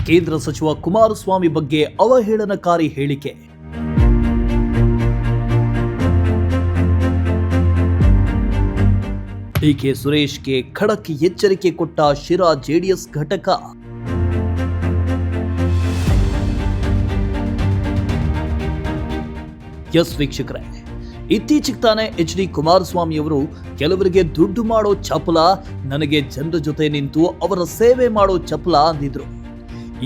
ಕೇಂದ್ರ ಸಚಿವ ಕುಮಾರಸ್ವಾಮಿ ಬಗ್ಗೆ ಅವಹೇಳನಕಾರಿ ಹೇಳಿಕೆ. ಡಿಕೆ ಸುರೇಶ್ಗೆ ಖಡಕ್ ಎಚ್ಚರಿಕೆ ಕೊಟ್ಟ ಶಿರಾ ಜೆಡಿಎಸ್ ಘಟಕ. ಎಸ್ ವೀಕ್ಷಕರೇ, ಇತ್ತೀಚೆಗೆ ತಾನೇ HD ಕುಮಾರಸ್ವಾಮಿ ಅವರು ಕೆಲವರಿಗೆ ದುಡ್ಡು ಮಾಡೋ ಚಪಲ, ನನಗೆ ಜನರ ಜೊತೆ ನಿಂತು ಅವರ ಸೇವೆ ಮಾಡೋ ಚಪಲ ಅಂದಿದ್ರು.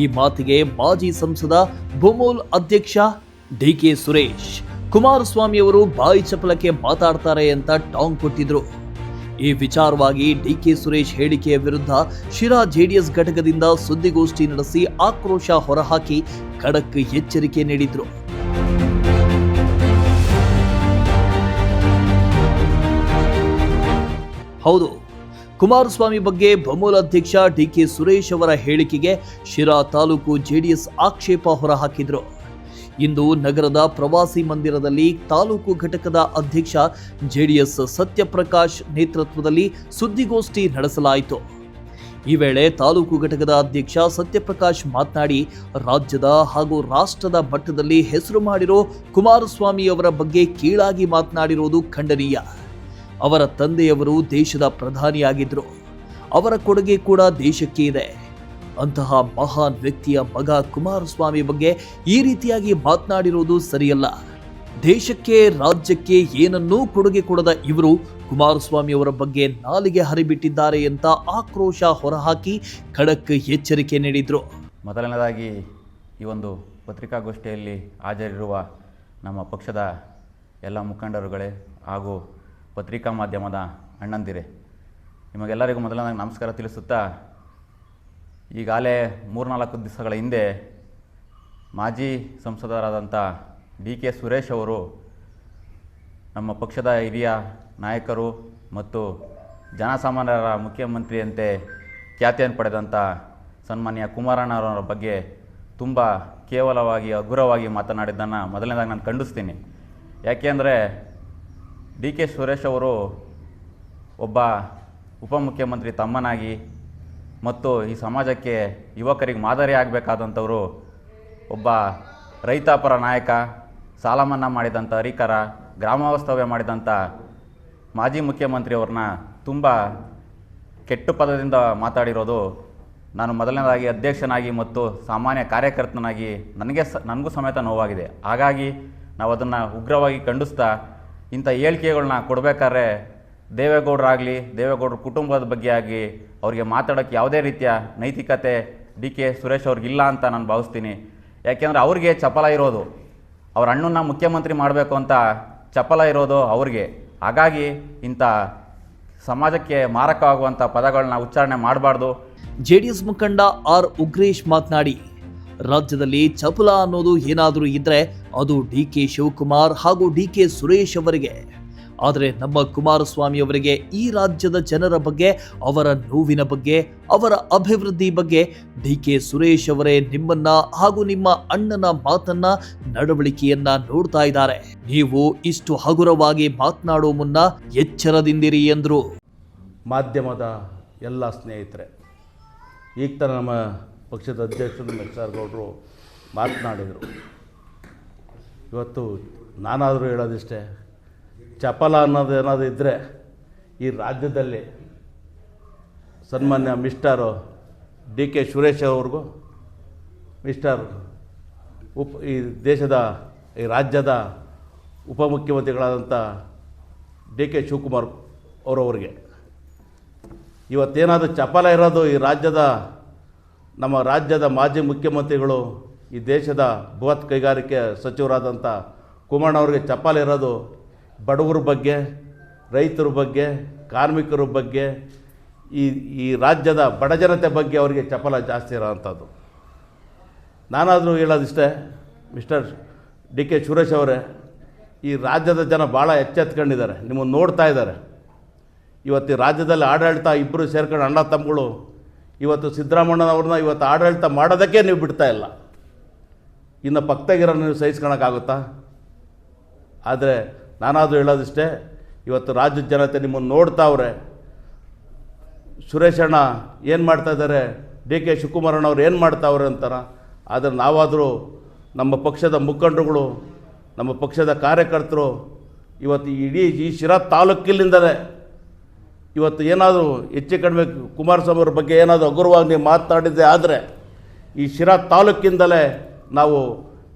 ಈ ಮಾತಿಗೆ ಮಾಜಿ ಸಂಸದ ಬೊಮ್ಮೂಲ್ ಅಧ್ಯಕ್ಷ ಡಿಕೆ ಸುರೇಶ್ ಕುಮಾರಸ್ವಾಮಿ ಅವರು ಬಾಯಿ ಚಪಲಕ್ಕೆ ಮಾತಾಡ್ತಾರೆ ಅಂತ ಟಾಂಗ್ ಕೊಟ್ಟಿದ್ರು. ಈ ವಿಚಾರವಾಗಿ ಡಿಕೆ ಸುರೇಶ್ ಹೇಳಿಕೆಯ ವಿರುದ್ಧ ಶಿರಾ ಜೆಡಿಎಸ್ ಘಟಕದಿಂದ ಸುದ್ದಿಗೋಷ್ಠಿ ನಡೆಸಿ ಆಕ್ರೋಶ ಹೊರಹಾಕಿ ಖಡಕ್ ಎಚ್ಚರಿಕೆ ನೀಡಿದ್ರು. ಹೌದು, ಕುಮಾರಸ್ವಾಮಿ ಬಗ್ಗೆ ಬೊಮ್ಮೂಲ್ ಅಧ್ಯಕ್ಷ ಡಿಕೆ ಸುರೇಶ್ ಅವರ ಹೇಳಿಕೆಗೆ ಶಿರಾ ತಾಲೂಕು ಜೆಡಿಎಸ್ ಆಕ್ಷೇಪ ಹೊರಹಾಕಿದ್ರು. ಇಂದು ನಗರದ ಪ್ರವಾಸಿ ಮಂದಿರದಲ್ಲಿ ತಾಲೂಕು ಘಟಕದ ಅಧ್ಯಕ್ಷ ಜೆಡಿಎಸ್ ಸತ್ಯಪ್ರಕಾಶ್ ನೇತೃತ್ವದಲ್ಲಿ ಸುದ್ದಿಗೋಷ್ಠಿ ನಡೆಸಲಾಯಿತು. ಈ ವೇಳೆ ತಾಲೂಕು ಘಟಕದ ಅಧ್ಯಕ್ಷ ಸತ್ಯಪ್ರಕಾಶ್ ಮಾತನಾಡಿ, ರಾಜ್ಯದ ಹಾಗೂ ರಾಷ್ಟ್ರದ ಮಟ್ಟದಲ್ಲಿ ಹೆಸರು ಮಾಡಿರೋ ಕುಮಾರಸ್ವಾಮಿ ಅವರ ಬಗ್ಗೆ ಕೀಳಾಗಿ ಮಾತನಾಡಿರುವುದು ಖಂಡನೀಯ. ಅವರ ತಂದೆಯವರು ದೇಶದ ಪ್ರಧಾನಿಯಾಗಿದ್ದರು. ಅವರ ಕೊಡುಗೆ ಕೂಡ ದೇಶಕ್ಕೆ ಇದೆ. ಅಂತಹ ಮಹಾನ್ ವ್ಯಕ್ತಿಯ ಮಗ ಕುಮಾರಸ್ವಾಮಿ ಬಗ್ಗೆ ಈ ರೀತಿಯಾಗಿ ಮಾತನಾಡಿರುವುದು ಸರಿಯಲ್ಲ. ದೇಶಕ್ಕೆ ರಾಜ್ಯಕ್ಕೆ ಏನನ್ನೂ ಕೊಡುಗೆ ಕೊಡದ ಇವರು ಕುಮಾರಸ್ವಾಮಿ ಅವರ ಬಗ್ಗೆ ನಾಲಿಗೆ ಹರಿಬಿಟ್ಟಿದ್ದಾರೆ ಅಂತ ಆಕ್ರೋಶ ಹೊರಹಾಕಿ ಖಡಕ್ ಎಚ್ಚರಿಕೆ ನೀಡಿದ್ರು. ಮೊದಲನೇದಾಗಿ ಈ ಒಂದು ಪತ್ರಿಕಾಗೋಷ್ಠಿಯಲ್ಲಿ ಹಾಜರಿರುವ ನಮ್ಮ ಪಕ್ಷದ ಎಲ್ಲ ಮುಖಂಡರುಗಳೇ ಹಾಗೂ ಪತ್ರಿಕಾ ಮಾಧ್ಯಮದ ಅಣ್ಣಂದಿರೇ, ನಿಮಗೆಲ್ಲರಿಗೂ ಮೊದಲನೇದಾಗಿ ನಮಸ್ಕಾರ ತಿಳಿಸುತ್ತಾ, ಈಗಾಗಲೇ 3-4 ದಿವಸಗಳ ಹಿಂದೆ ಮಾಜಿ ಸಂಸದರಾದಂಥ ಡಿಕೆ ಸುರೇಶ್ ಅವರು ನಮ್ಮ ಪಕ್ಷದ ಹಿರಿಯ ನಾಯಕರು ಮತ್ತು ಜನಸಾಮಾನ್ಯರ ಮುಖ್ಯಮಂತ್ರಿಯಂತೆ ಖ್ಯಾತಿಯನ್ನು ಪಡೆದಂಥ ಸನ್ಮಾನ್ಯ ಕುಮಾರಣ್ಣವರ ಬಗ್ಗೆ ತುಂಬ ಕೇವಲವಾಗಿ ಹಗುರವಾಗಿ ಮಾತನಾಡಿದ್ದನ್ನು ಮೊದಲನೇದಾಗಿ ನಾನು ಖಂಡಿಸ್ತೀನಿ. ಯಾಕೆಂದರೆ ಡಿಕೆ ಸುರೇಶ್ ಅವರು ಒಬ್ಬ ಉಪಮುಖ್ಯಮಂತ್ರಿ ತಮ್ಮನಾಗಿ ಮತ್ತು ಈ ಸಮಾಜಕ್ಕೆ ಯುವಕರಿಗೆ ಮಾದರಿ ಆಗಬೇಕಾದಂಥವರು, ಒಬ್ಬ ರೈತಾಪರ ನಾಯಕ, ಸಾಲ ಮನ್ನಾ ಮಾಡಿದಂಥ ಹರಿಕರ, ಗ್ರಾಮವಾಸ್ತವ್ಯ ಮಾಡಿದಂಥ ಮಾಜಿ ಮುಖ್ಯಮಂತ್ರಿಯವ್ರನ್ನ ತುಂಬ ಕೆಟ್ಟ ಪದದಿಂದ ಮಾತಾಡಿರೋದು ನಾನು ಮೊದಲನೇದಾಗಿ ಅಧ್ಯಕ್ಷನಾಗಿ ಮತ್ತು ಸಾಮಾನ್ಯ ಕಾರ್ಯಕರ್ತನಾಗಿ ನನಗೂ ಸಮೇತ ನೋವಾಗಿದೆ. ಹಾಗಾಗಿ ನಾವು ಅದನ್ನು ಉಗ್ರವಾಗಿ ಖಂಡಿಸ್ತಾ, ಇಂಥ ಹೇಳಿಕೆಗಳನ್ನ ಕೊಡಬೇಕಾದ್ರೆ ದೇವೇಗೌಡರಾಗಲಿ, ದೇವೇಗೌಡರ ಕುಟುಂಬದ ಬಗ್ಗೆ ಆಗಲಿ ಅವರಿಗೆ ಮಾತಾಡೋಕ್ಕೆ ಯಾವುದೇ ರೀತಿಯ ನೈತಿಕತೆ ಡಿಕೆ ಸುರೇಶ್ ಅವ್ರಿಗಿಲ್ಲ ಅಂತ ನಾನು ಭಾವಿಸ್ತೀನಿ. ಯಾಕೆಂದರೆ ಅವ್ರಿಗೆ ಚಪಲ ಇರೋದು, ಅವ್ರ ಅಣ್ಣನ ಮುಖ್ಯಮಂತ್ರಿ ಮಾಡಬೇಕು ಅಂತ ಚಪಲ ಇರೋದು ಅವ್ರಿಗೆ. ಹಾಗಾಗಿ ಇಂಥ ಸಮಾಜಕ್ಕೆ ಮಾರಕವಾಗುವಂಥ ಪದಗಳನ್ನ ಉಚ್ಚಾರಣೆ ಮಾಡಬಾರ್ದು. ಜೆಡಿಎಸ್ ಮುಖಂಡ ಆರ್ ಉಗ್ರೇಶ್ ಮಾತನಾಡಿ, ರಾಜ್ಯದಲ್ಲಿ ಚಪಲ ಅನ್ನೋದು ಏನಾದರೂ ಇದ್ರೆ ಅದು ಡಿಕೆ ಶಿವಕುಮಾರ್ ಹಾಗೂ ಡಿಕೆ ಸುರೇಶ್ ಅವರಿಗೆ. ಆದರೆ ನಮ್ಮ ಕುಮಾರಸ್ವಾಮಿ ಅವರಿಗೆ ಈ ರಾಜ್ಯದ ಜನರ ಬಗ್ಗೆ, ಅವರ ನೋವಿನ ಬಗ್ಗೆ, ಅವರ ಅಭಿವೃದ್ಧಿ ಬಗ್ಗೆ ಡಿಕೆ ಸುರೇಶ್ ಅವರೇ ನಿಮ್ಮನ್ನ ಹಾಗೂ ನಿಮ್ಮ ಅಣ್ಣನ ಮಾತನ್ನ, ನಡವಳಿಕೆಯನ್ನ ನೋಡ್ತಾ ಇದ್ದಾರೆ. ನೀವು ಇಷ್ಟು ಹಗುರವಾಗಿ ಮಾತನಾಡೋ ಮುನ್ನ ಎಚ್ಚರದಿಂದಿರಿ ಎಂದರು. ಮಾಧ್ಯಮದ ಎಲ್ಲ ಸ್ನೇಹಿತರೆ, ಈಗ ತಾನ ನಮ್ಮ ಪಕ್ಷದ ಅಧ್ಯಕ್ಷರು ಎಸ್.ಆರ್. ಗೌಡರು ಮಾತನಾಡಿದರು. ಇವತ್ತು ನಾನಾದರೂ ಹೇಳೋದಿಷ್ಟೇ, ಚಪಲ ಅನ್ನೋದು ಏನಾದರೂ ಇದ್ದರೆ ಈ ರಾಜ್ಯದಲ್ಲಿ ಸನ್ಮಾನ್ಯ ಮಿಸ್ಟರ್ ಡಿಕೆ ಸುರೇಶ್ ಅವ್ರಿಗೂ, ಮಿಸ್ಟರ್ ಈ ದೇಶದ ಈ ರಾಜ್ಯದ ಉಪಮುಖ್ಯಮಂತ್ರಿಗಳಾದಂಥ ಡಿಕೆ ಶಿವಕುಮಾರ್ ಅವರವರಿಗೆ ಇವತ್ತೇನಾದರೂ ಚಪಲ ಇರೋದು ಈ ನಮ್ಮ ರಾಜ್ಯದ ಮಾಜಿ ಮುಖ್ಯಮಂತ್ರಿಗಳು, ಈ ದೇಶದ ಬೃಹತ್ ಕೈಗಾರಿಕೆ ಸಚಿವರಾದಂಥ ಕುಮಾರಣ್ಣವ್ರಿಗೆ ಚಪಲ ಇರೋದು ಬಡವರ ಬಗ್ಗೆ, ರೈತರ ಬಗ್ಗೆ, ಕಾರ್ಮಿಕರ ಬಗ್ಗೆ, ಈ ರಾಜ್ಯದ ಬಡಜನತೆ ಬಗ್ಗೆ ಅವರಿಗೆ ಚಪಲ ಜಾಸ್ತಿ ಇರೋವಂಥದ್ದು. ನಾನಾದರೂ ಹೇಳೋದಿಷ್ಟೇ, ಮಿಸ್ಟರ್ ಡಿಕೆ ಸುರೇಶ್ ಅವರೇ, ಈ ರಾಜ್ಯದ ಜನ ಭಾಳ ಎಚ್ಚೆತ್ಕೊಂಡಿದ್ದಾರೆ, ನಿಮ್ಮನ್ನು ನೋಡ್ತಾ ಇದ್ದಾರೆ. ಇವತ್ತು ಈ ರಾಜ್ಯದಲ್ಲಿ ಆಡಳಿತ ಇಬ್ಬರು ಸೇರ್ಕೊಂಡು ಅಣ್ಣ ತಮ್ಮಗಳು ಇವತ್ತು ಸಿದ್ದರಾಮಣ್ಣನವ್ರನ್ನ ಇವತ್ತು ಆಡಳಿತ ಮಾಡೋದಕ್ಕೆ ನೀವು ಬಿಡ್ತಾ ಇಲ್ಲ. ಇನ್ನು ಪಕ್ಕದಾಗಿರೋ ನೀವು ಸಹಿಸ್ಕೊಳಕ್ಕಾಗುತ್ತಾ? ಆದರೆ ನಾನಾದರೂ ಹೇಳೋದಿಷ್ಟೇ, ಇವತ್ತು ರಾಜ್ಯದ ಜನತೆ ನಿಮ್ಮನ್ನು ನೋಡ್ತಾವ್ರೆ. ಸುರೇಶಣ್ಣ ಏನು ಮಾಡ್ತಾಯಿದ್ದಾರೆ, ಡಿ ಕೆ ಶಿವಕುಮಾರಣ್ಣವ್ರು ಏನು ಮಾಡ್ತಾವ್ರೆ ಅಂತಾರೆ. ಆದರೆ ನಾವಾದರೂ ನಮ್ಮ ಪಕ್ಷದ ಮುಖಂಡರುಗಳು, ನಮ್ಮ ಪಕ್ಷದ ಕಾರ್ಯಕರ್ತರು ಇವತ್ತು ಇಡೀ ಈ ಶಿರಾ ತಾಲೂಕಿನಿಂದಲೇ ಇವತ್ತು ಏನಾದರೂ ಹೆಚ್ಚು ಕಡಿಮೆ ಕುಮಾರಸ್ವಾಮಿ ಅವ್ರ ಬಗ್ಗೆ ಏನಾದರೂ ಹಗುರವಾಗಿ ನೀವು ಮಾತನಾಡಿದ್ದೆ ಆದರೆ ಈ ಶಿರಾ ತಾಲೂಕಿಂದಲೇ ನಾವು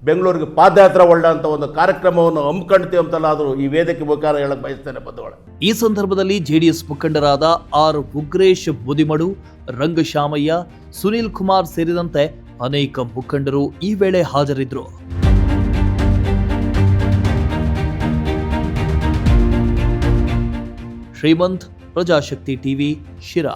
ಬೆಂಗಳೂರಿಗೆ ಪಾದಯಾತ್ರೆ ಒಳ್ಳೆಂಥ ಒಂದು ಕಾರ್ಯಕ್ರಮವನ್ನು ಹಮ್ಮಿಕೊಳ್ತೀವಿ ಅಂತೆಲ್ಲಾದರೂ ಈ ವೇದಿಕೆ ಮುಖಾಂತರ ಹೇಳಕ್ಕೆ ಬಯಸ್ತೇನೆ ಬಂಧುಗಳೇ. ಈ ಸಂದರ್ಭದಲ್ಲಿ ಜೆಡಿಎಸ್ ಮುಖಂಡರಾದ ಆರ್ ಉಗ್ರೇಶ್ ಬುದಿಮಡು, ರಂಗಶಾಮಯ್ಯ, ಸುನೀಲ್ ಕುಮಾರ್ ಸೇರಿದಂತೆ ಅನೇಕ ಮುಖಂಡರು ಈ ವೇಳೆ ಹಾಜರಿದ್ದರು. ಶ್ರೀಮಂತ್, ಪ್ರಜಾಶಕ್ತಿ ಟಿವಿ, ಶಿರಾ.